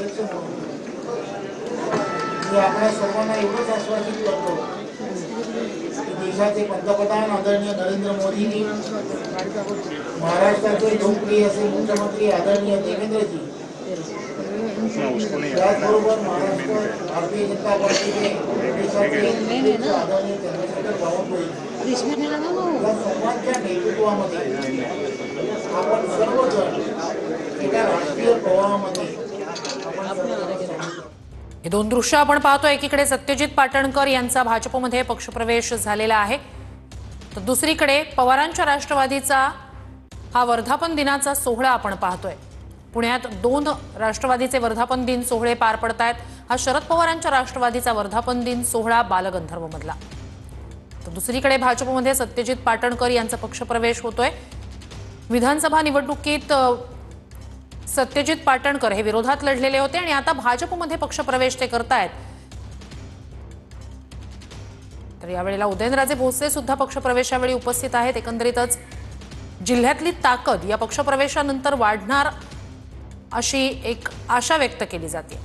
अध्यक्ष म्हणून मी आपल्या सर्वांना एवढंच आश्वासित करतो की देशाचे पंतप्रधान आदरणीय नरेंद्र मोदीजी, महाराष्ट्राचे लोकप्रिय असे मुख्यमंत्री आदरणीय देवेंद्रजी, त्याचबरोबर महाराष्ट्र भारतीय जनता पार्टीचे देशाचे आदरणीय चंद्रशेखर बावनकुळे या सर्वांच्या नेतृत्वामध्ये आपण सर्वजण एका राष्ट्रीय प्रवाहामध्ये हे दोन दृश्य आपण पाहतो। एकीकडे सत्यजित पाटणकर यांचा भाजपमध्ये पक्षप्रवेश झालेला आहे, तर दुसरीकडे पवारांच्या राष्ट्रवादीचा हा वर्धापन दिनाचा सोहळा आपण पाहतोय। पुण्यात दोन राष्ट्रवादीचे वर्धापन दिन सोहळे पार पडतायत। हा शरद पवारांच्या राष्ट्रवादीचा वर्धापन दिन सोहळा बालगंधर्व मधला, तर दुसरीकडे भाजपमध्ये सत्यजित पाटणकर यांचा पक्षप्रवेश होतोय। विधानसभा निवडणुकीत सत्यजित पाटणकर हे विरोधात लढलेले होते आणि आता भाजपमध्ये पक्षप्रवेश ते करतायत। तर यावेळेला उदयनराजे भोसले सुद्धा पक्षप्रवेशावेळी उपस्थित आहेत। एकंदरीतच जिल्ह्यातली ताकद या पक्षप्रवेशानंतर वाढणार अशी एक आशा व्यक्त केली जाते।